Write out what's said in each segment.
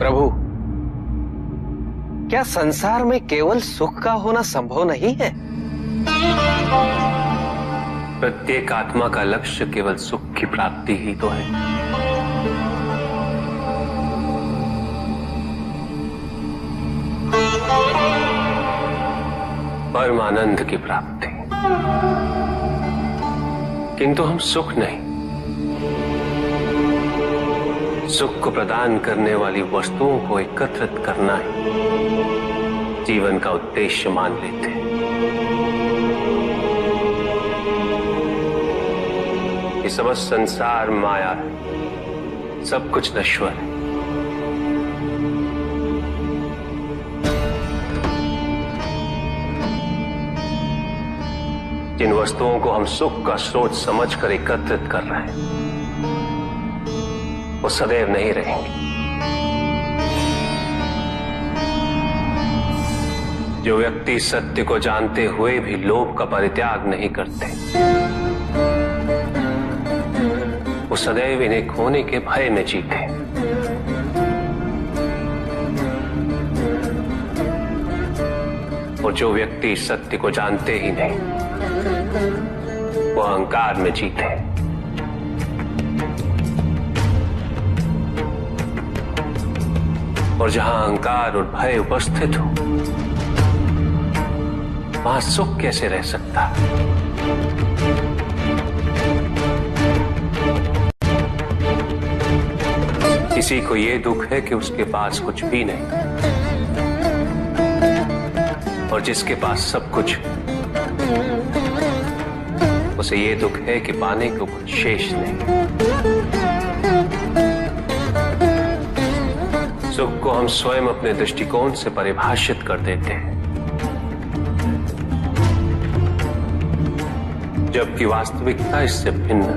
प्रभु, क्या संसार में केवल सुख का होना संभव नहीं है? प्रत्येक आत्मा का लक्ष्य केवल सुख की प्राप्ति ही तो है। परमानंद की प्राप्ति। किंतु हम सुख नहीं, सुख को प्रदान करने वाली वस्तुओं को एकत्रित करना ही जीवन का उद्देश्य मान लेते हैं। ये समस्त संसार माया है, सब कुछ नश्वर है। जिन वस्तुओं को हम सुख का स्रोत समझकर एकत्रित कर रहे हैं, वो सदैव नहीं रहेंगे। जो व्यक्ति सत्य को जानते हुए भी लोभ का परित्याग नहीं करते, वो सदैव इन्हें खोने के भय में जीते। और जो व्यक्ति सत्य को जानते ही नहीं, वो अहंकार में जीते। और जहां अहंकार और भय उपस्थित हो, वहां सुख कैसे रह सकता? किसी को यह दुख है कि उसके पास कुछ भी नहीं, और जिसके पास सब कुछ, उसे यह दुख है कि पाने को कुछ शेष नहीं। सुख को हम स्वयं अपने दृष्टिकोण से परिभाषित कर देते हैं, जबकि वास्तविकता इससे भिन्न है।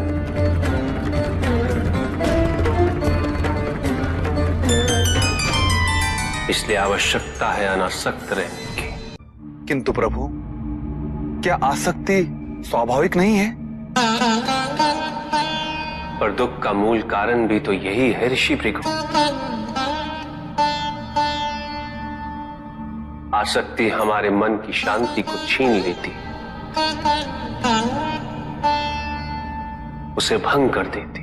इसलिए आवश्यकता है अनासक्त रहने की। किंतु प्रभु, क्या आसक्ति स्वाभाविक नहीं है? पर दुख का मूल कारण भी तो यही है ऋषि भृगु। आसक्ति हमारे मन की शांति को छीन लेती, उसे भंग कर देती।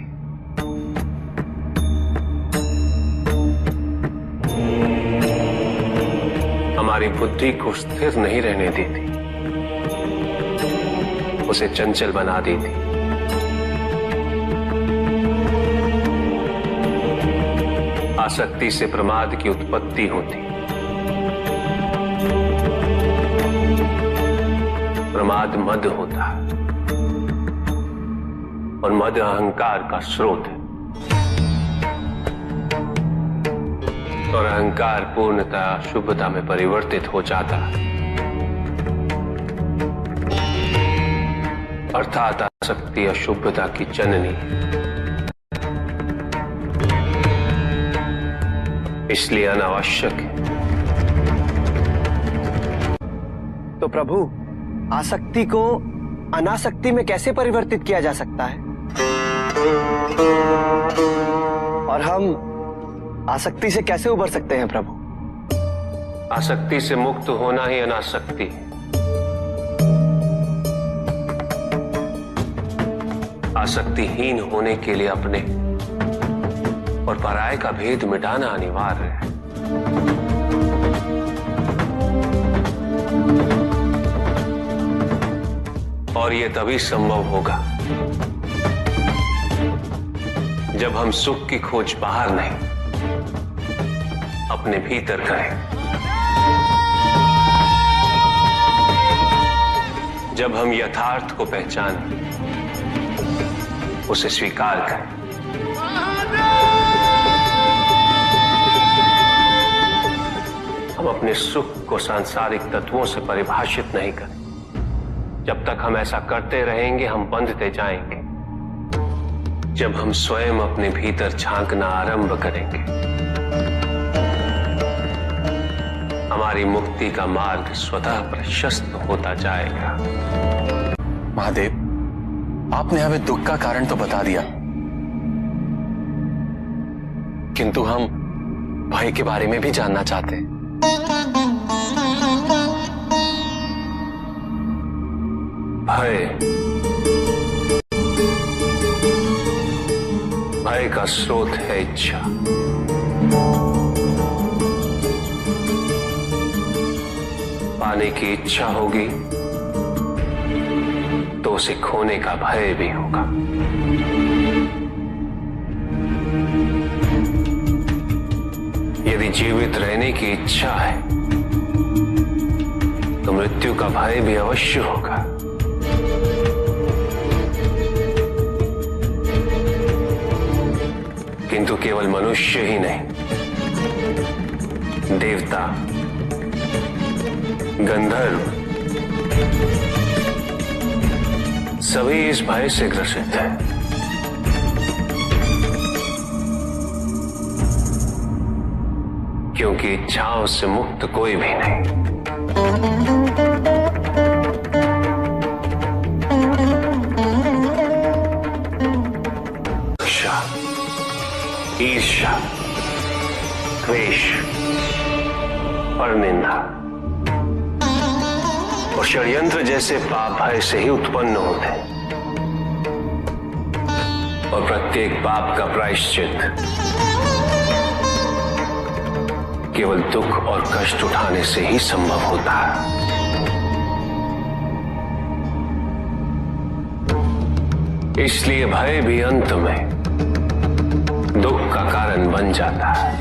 हमारी बुद्धि को स्थिर नहीं रहने देती, उसे चंचल बना देती। आसक्ति से प्रमाद की उत्पत्ति होती, प्रमाद मद होता है, और मद अहंकार का स्रोत है। और अहंकार पूर्णतः अशुभता में परिवर्तित हो जाता है, अर्थात आसक्ति अशुभता की जननी। इसलिए अनावश्यक है। तो प्रभु, आसक्ति को अनासक्ति में कैसे परिवर्तित किया जा सकता है? और हम आसक्ति से कैसे उबर सकते हैं प्रभु? आसक्ति से मुक्त होना ही अनासक्ति है। आसक्तिहीन होने के लिए अपने और पराये का भेद मिटाना अनिवार्य है। और यह तभी संभव होगा जब हम सुख की खोज बाहर नहीं, अपने भीतर करें। जब हम यथार्थ को पहचानें, उसे स्वीकार करें। हम अपने सुख को सांसारिक तत्वों से परिभाषित नहीं करें। जब तक हम ऐसा करते रहेंगे, हम बंधते जाएंगे। जब हम स्वयं अपने भीतर झांकना आरंभ करेंगे, हमारी मुक्ति का मार्ग स्वतः प्रशस्त होता जाएगा। महादेव, आपने हमें दुख का कारण तो बता दिया, किंतु हम भय के बारे में भी जानना चाहते हैं। भय का स्रोत है इच्छा। पाने की इच्छा होगी तो उसे खोने का भय भी होगा। यदि जीवित रहने की इच्छा है तो मृत्यु का भय भी अवश्य होगा। किंतु केवल मनुष्य ही नहीं, देवता, गंधर्व सभी इस भय से ग्रसित हैं। क्योंकि इच्छाओं से मुक्त कोई भी नहीं। ईर्ष्या, द्वेष और निंदा और षड्यंत्र जैसे पाप भय से ही उत्पन्न होते हैं। और प्रत्येक पाप का प्रायश्चित केवल दुख और कष्ट उठाने से ही संभव होता है। इसलिए भय भी अंत में दुख का कारण बन जाता है।